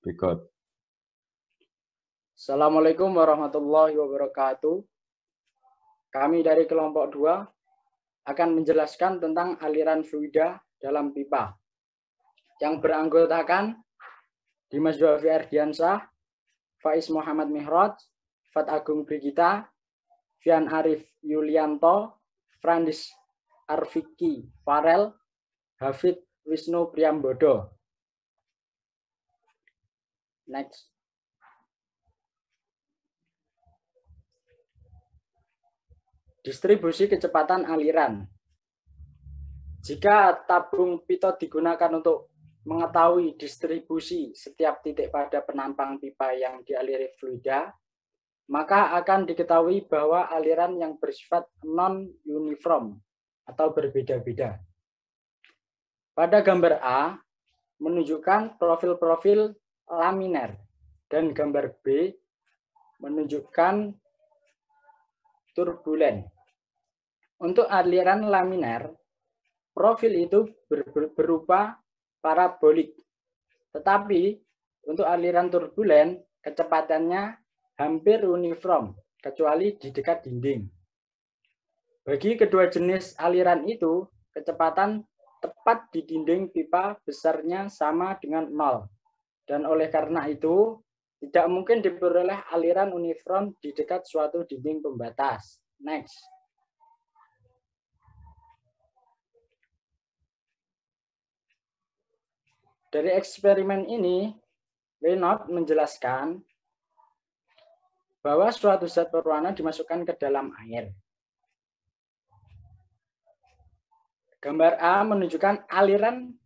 Record. Assalamualaikum warahmatullahi wabarakatuh. Kami dari kelompok 2 akan menjelaskan tentang aliran fluida dalam pipa yang beranggotakan Dimas Dwafi Ardiansyah, Faiz Muhammad Mihraj, Fat Agung Brigita, Fian Arif Yulianto, Frandis Arfiki Farel, Hafid Wisnu Priambodo. Next. Distribusi kecepatan aliran. Jika tabung pitot digunakan untuk mengetahui distribusi setiap titik pada penampang pipa yang dialiri fluida, maka akan diketahui bahwa aliran yang bersifat non-uniform atau berbeda-beda. Pada gambar A menunjukkan profil-profil laminer dan gambar B menunjukkan turbulen. Untuk aliran laminer, profil itu berupa parabolik. Tetapi untuk aliran turbulen, kecepatannya hampir uniform, kecuali di dekat dinding. Bagi kedua jenis aliran itu, kecepatan tepat di dinding pipa besarnya sama dengan 0. Dan oleh karena itu, tidak mungkin diperoleh aliran uniform di dekat suatu dinding pembatas. Next. Dari eksperimen ini, Reynolds menjelaskan bahwa suatu zat berwarna dimasukkan ke dalam air. Gambar A menunjukkan aliran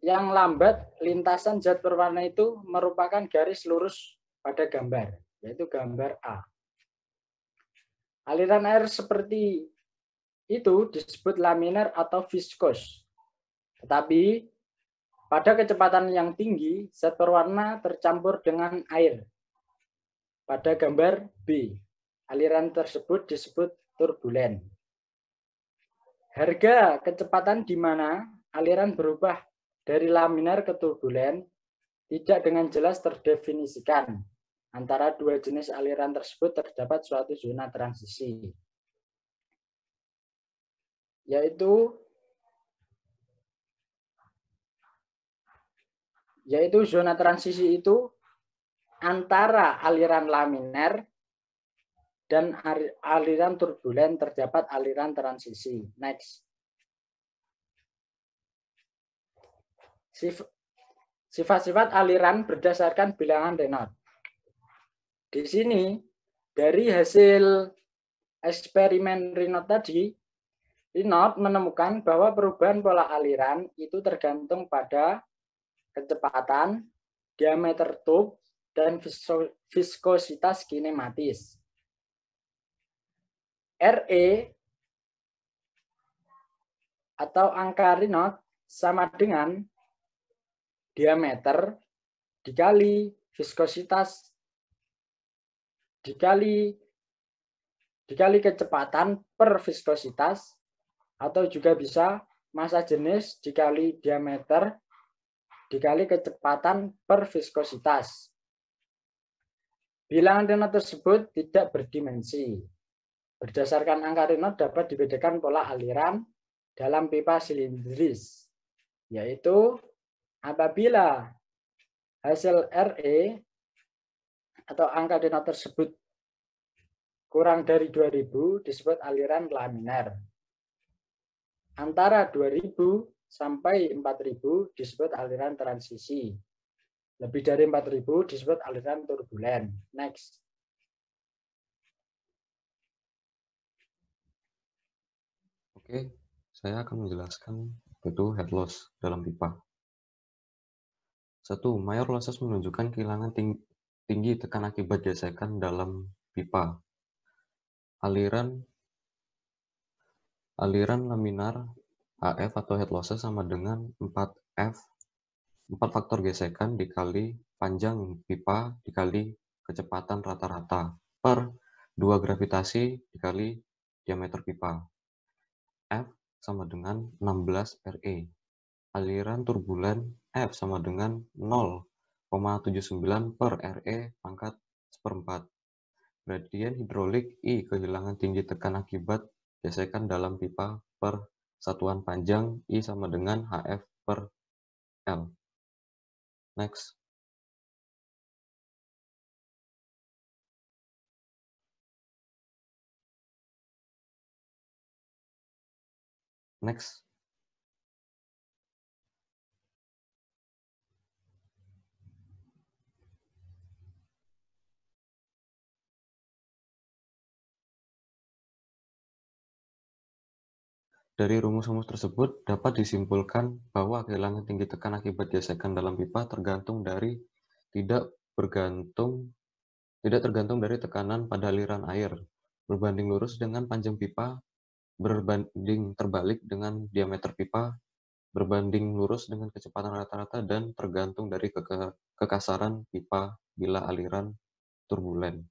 yang lambat lintasan zat berwarna itu merupakan garis lurus pada gambar, yaitu gambar A. Aliran air seperti itu disebut laminer atau viskos. Tetapi pada kecepatan yang tinggi, zat berwarna tercampur dengan air. Pada gambar B, aliran tersebut disebut turbulen. Harga kecepatan di mana aliran berubah dari laminer ke turbulen tidak dengan jelas terdefinisikan. Antara dua jenis aliran tersebut terdapat suatu zona transisi, yaitu zona transisi itu antara aliran laminer dan aliran turbulen terdapat aliran transisi. Next. Sifat-sifat aliran berdasarkan bilangan Reynolds. Di sini, dari hasil eksperimen Reynolds tadi, Reynolds menemukan bahwa perubahan pola aliran itu tergantung pada kecepatan, diameter tube, dan viskositas kinematis. RE atau angka Reynolds sama dengan diameter dikali viskositas dikali kecepatan per viskositas, atau juga bisa massa jenis dikali diameter dikali kecepatan per viskositas. Bilangan Reynolds tersebut tidak berdimensi. Berdasarkan angka Reynolds dapat dibedakan pola aliran dalam pipa silindris, yaitu apabila hasil RE atau angka Reynolds tersebut kurang dari 2000 disebut aliran laminer. Antara 2000 sampai 4000 disebut aliran transisi. Lebih dari 4000 disebut aliran turbulen. Next. Oke, saya akan menjelaskan itu head loss dalam pipa. 1. Mayor losses menunjukkan kehilangan tinggi tekan akibat gesekan dalam pipa. Aliran laminar AF atau head losses sama dengan 4F, 4 faktor gesekan dikali panjang pipa dikali kecepatan rata-rata per 2 gravitasi dikali diameter pipa. F sama dengan 16 RE. Aliran turbulen F sama dengan 0,79 per RE pangkat 1/4. Gradien hidrolik I kehilangan tinggi tekan akibat gesekan dalam pipa per satuan panjang I sama dengan HF per L. Next. Next. Dari rumus-rumus tersebut dapat disimpulkan bahwa kehilangan tinggi tekan akibat gesekan dalam pipa tidak tergantung dari tekanan pada aliran air, berbanding lurus dengan panjang pipa, berbanding terbalik dengan diameter pipa, berbanding lurus dengan kecepatan rata-rata, dan tergantung dari kekasaran pipa bila aliran turbulen.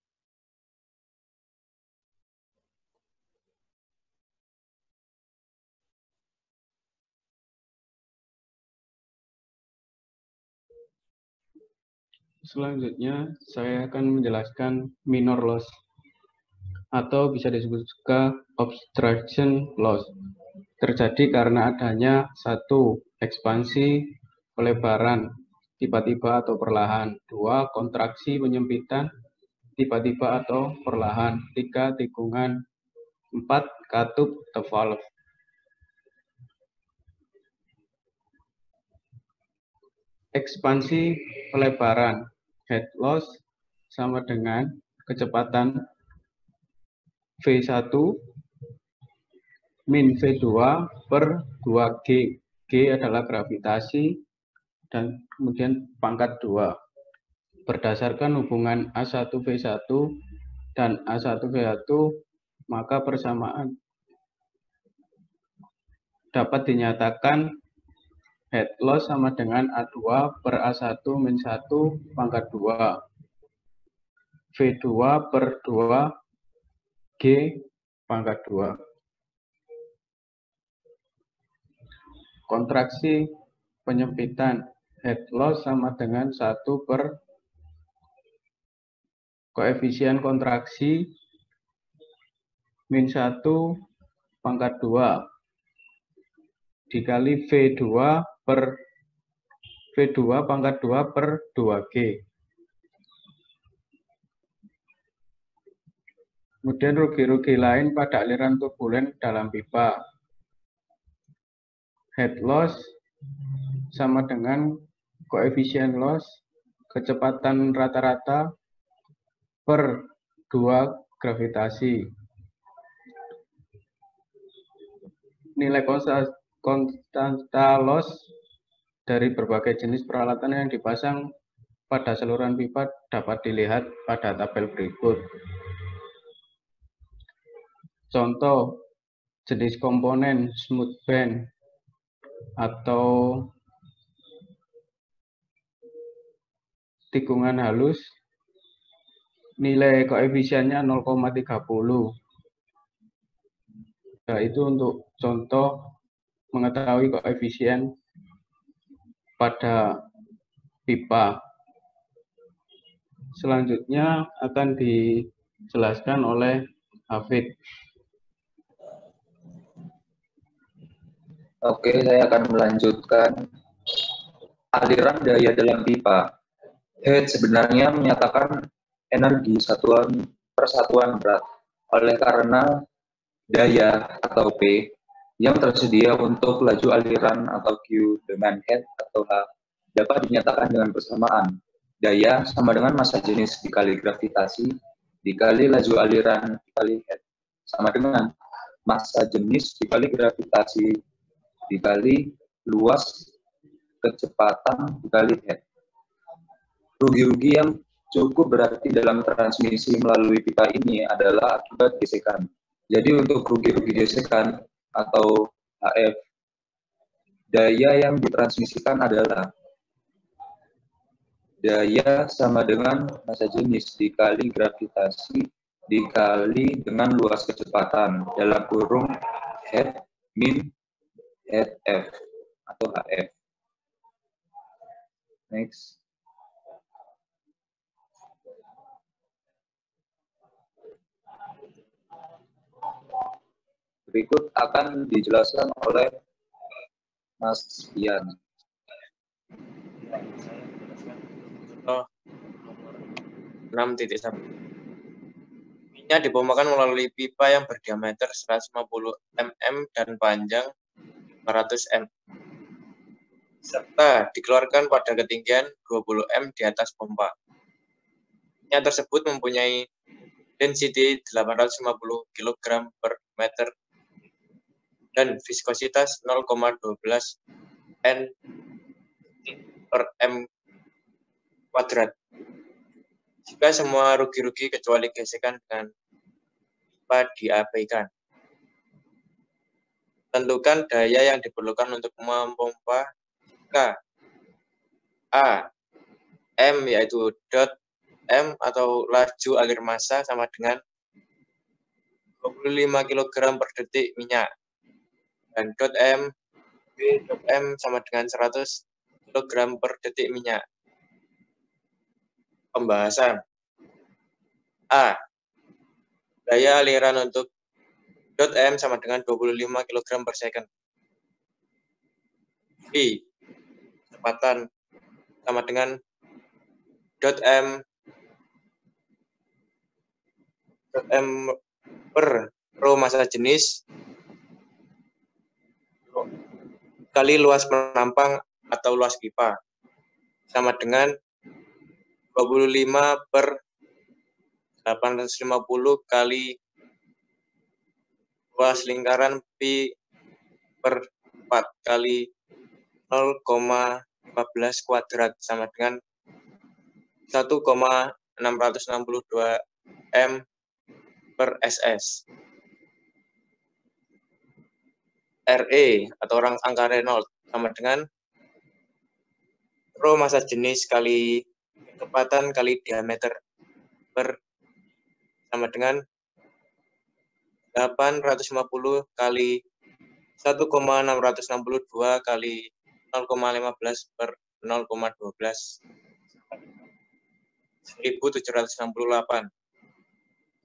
Selanjutnya, saya akan menjelaskan minor loss atau bisa disebut juga obstruction loss. Terjadi karena adanya satu, ekspansi pelebaran tiba-tiba atau perlahan, dua, kontraksi penyempitan tiba-tiba atau perlahan, tiga, tikungan, empat, katup atau valve. Ekspansi pelebaran head loss sama dengan kecepatan V1 min V2 per 2G. G adalah gravitasi dan kemudian pangkat 2. Berdasarkan hubungan A1 V1 dan A1 V1, maka persamaan dapat dinyatakan head loss sama dengan A2 per A1 min 1 pangkat 2. V2 per 2 G pangkat 2. Kontraksi penyempitan head loss sama dengan 1 per koefisien kontraksi min 1 pangkat 2 dikali V2 pangkat 2 per 2G. Kemudian rugi-rugi lain pada aliran turbulen dalam pipa. Head loss sama dengan koefisien loss kecepatan rata-rata per 2 gravitasi. Nilai konstanta loss dari berbagai jenis peralatan yang dipasang pada saluran pipa dapat dilihat pada tabel berikut. Contoh jenis komponen smooth band atau tikungan halus, nilai koefisiennya 0,30. Nah, itu untuk contoh mengetahui koefisien pada pipa. Selanjutnya akan dijelaskan oleh Hafid. Oke, saya akan melanjutkan aliran daya dalam pipa. Head sebenarnya menyatakan energi persatuan berat oleh karena daya atau P yang tersedia untuk laju aliran atau Q dengan head atau H dapat dinyatakan dengan persamaan. Daya sama dengan massa jenis dikali gravitasi dikali laju aliran dikali head sama dengan massa jenis dikali gravitasi dikali luas kecepatan dikali head. Rugi-rugi yang cukup berarti dalam transmisi melalui pipa ini adalah akibat gesekan. Jadi untuk rugi-rugi gesekan atau HF, daya yang ditransmisikan adalah daya sama dengan massa jenis dikali gravitasi dikali dengan luas kecepatan dalam kurung head min head F atau HF. Next. Berikut akan dijelaskan oleh Mas Bian. Contoh nomor 6.1. Minyak dipompakan melalui pipa yang berdiameter 150 mm dan panjang 500 mm. Serta dikeluarkan pada ketinggian 20 m di atas pompa. Minyak tersebut mempunyai density 850 kg per meter dan viskositas 0,12 N per M kuadrat. Jika semua rugi-rugi kecuali gesekan dengan pipa diabaikan. Tentukan daya yang diperlukan untuk memompa K. A. M yaitu dot M atau laju alir massa sama dengan 25 kg per detik minyak. Dan dot M, B dot M sama dengan 100 kg per detik minyak. Pembahasan. A. Daya aliran untuk dot M sama dengan 25 kg per second. B. Kecepatan sama dengan dot M per rho massa jenis kali luas penampang atau luas pipa sama dengan 25 per 850 kali luas lingkaran pi per 4 kali 0,15 kuadrat sama dengan 1,662 M per SS. RE atau angka Reynolds sama dengan rho massa jenis kali kecepatan kali diameter per sama dengan 850 kali 1,662 kali 0,15 per 0,12 1768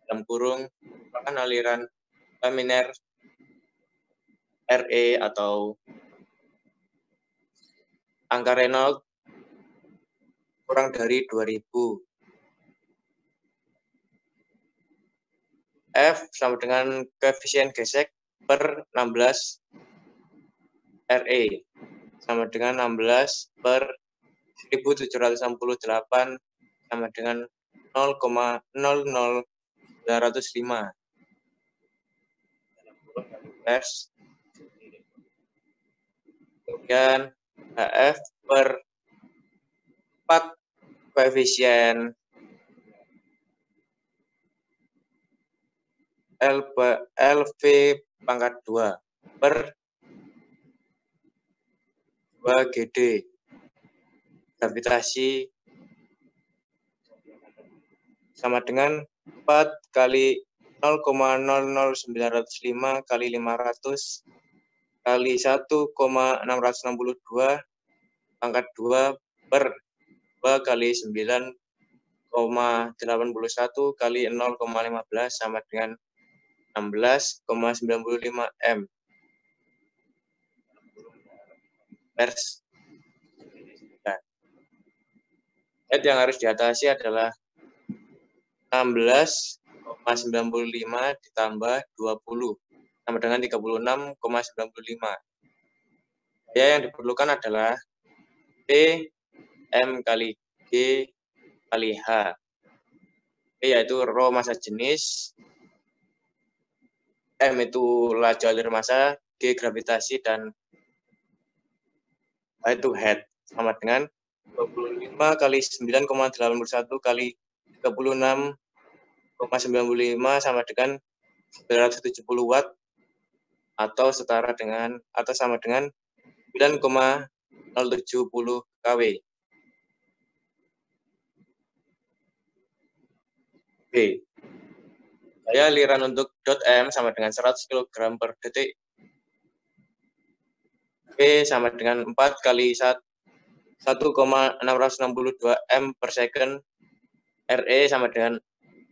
dalam kurung merupakan aliran laminar RE atau angka Reynolds kurang dari 2000. F sama dengan koefisien gesek per 16 RE sama dengan 16 per 1768 sama dengan 0,00905. Kemudian HF per 4 koefisien LV pangkat 2 per 2 GD gravitasi sama dengan 4 kali 0,00905 kali 500 kali 1,662 pangkat 2 per 2 kali 9,81 kali 0,15 sama dengan 16,95 M. Yang harus diatasi adalah 16,95 ditambah 20 sama dengan 36,95. Daya yang diperlukan adalah P M kali G kali H. P yaitu rho massa jenis, M itu laju alir massa, G gravitasi, dan H itu head sama dengan 25 kali 9,81 kali 36,95 sama dengan 970 watt atau setara dengan atau sama dengan 9,070 kW. B. Daya aliran untuk dot M sama dengan 100 kg per detik. P sama dengan 4 kali 1 1,662 M per second RE sama dengan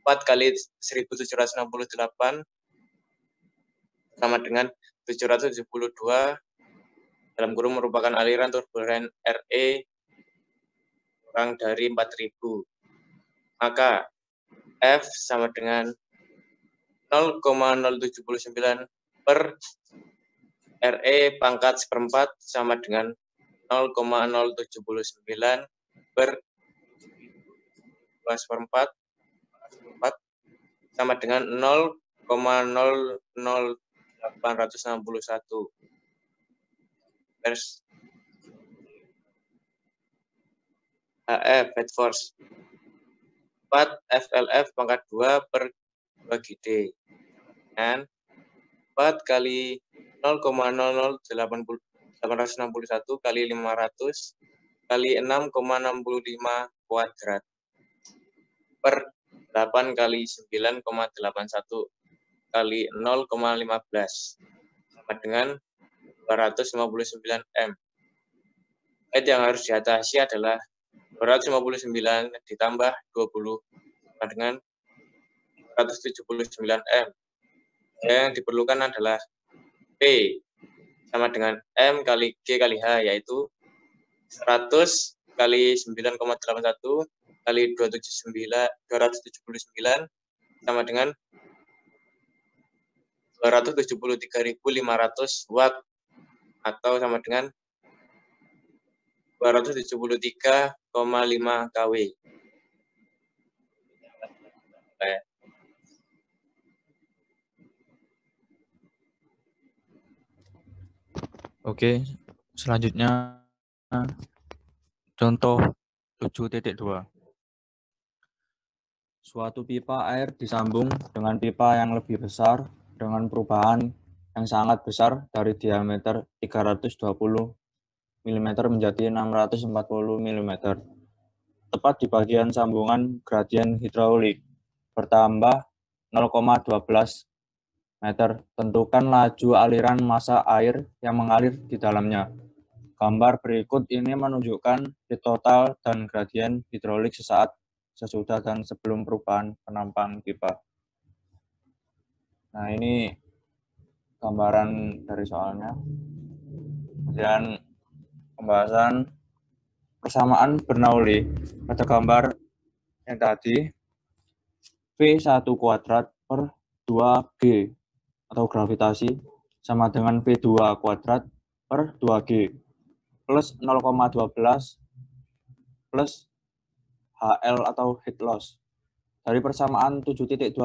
4 kali 1768 sama dengan 772 dalam kurung merupakan aliran turbulen RE kurang dari 4000. Maka F sama dengan 0,079 per RE pangkat seperempat sama dengan 0,079 per 2 seperempat sama dengan 0,00861 vers HF head force 4 FLF pangkat 2 per 2 GD dan 4 kali 0,00861 kali 500 kali 6,65 kuadrat per 8 kali 9,81 kali 0,15 sama dengan 259 M. Yang harus diatasi adalah 259 ditambah 20 sama dengan 279 M. Yang diperlukan adalah P sama dengan M kali G kali H, yaitu 100 kali 9,81 kali 279 sama dengan 273.500 watt atau sama dengan 273,5 kW. Oke, selanjutnya contoh 7.2. Suatu pipa air disambung dengan pipa yang lebih besar dengan perubahan yang sangat besar dari diameter 320 mm menjadi 640 mm. Tepat di bagian sambungan gradien hidraulik bertambah 0,12 meter. Tentukan laju aliran massa air yang mengalir di dalamnya. Gambar berikut ini menunjukkan titik total dan gradien hidrolik sesaat, sesudah dan sebelum perubahan penampang pipa. Nah, ini gambaran dari soalnya. Kemudian pembahasan persamaan Bernoulli pada gambar yang tadi, V1 kuadrat per 2G atau gravitasi sama dengan V2 kuadrat per 2G plus 0,12 plus HL atau heat loss. Dari persamaan 7.12,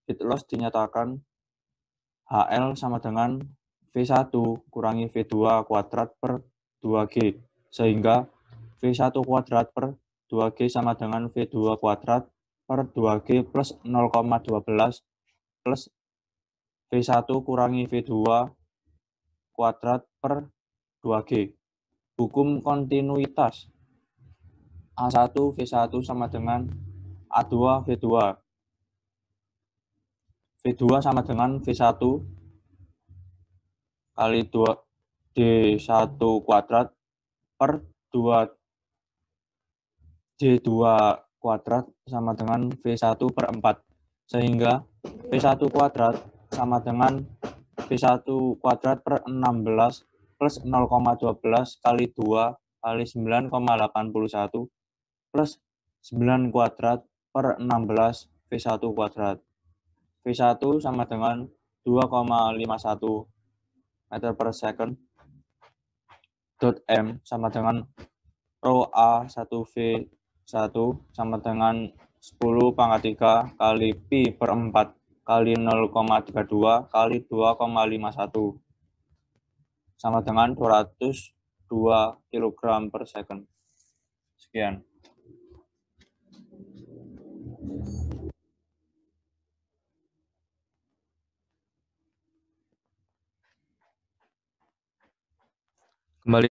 heat loss dinyatakan HL sama dengan V1 kurangi V2 kuadrat per 2G, sehingga V1 kuadrat per 2G sama dengan V2 kuadrat per 2G plus 0,12 plus V1 kurangi V2 kuadrat per 2G. Hukum kontinuitas A1 V1 sama dengan A2 V2. V2 sama dengan V1 kali 2 D1 kuadrat per 2 D2 kuadrat sama dengan V1 per 4. Sehingga V1 kuadrat sama dengan V1 kuadrat per 16 plus 0,12 kali 2 kali 9,81 plus 9 kuadrat per 16 V1 kuadrat. V1 sama dengan 2,51 meter per second. Dot M sama dengan rho A1V1 sama dengan 10 pangkat 3 kali Pi per 4 kali 0,32 kali 2,51 sama dengan 202 kg per second. Sekian. Kembali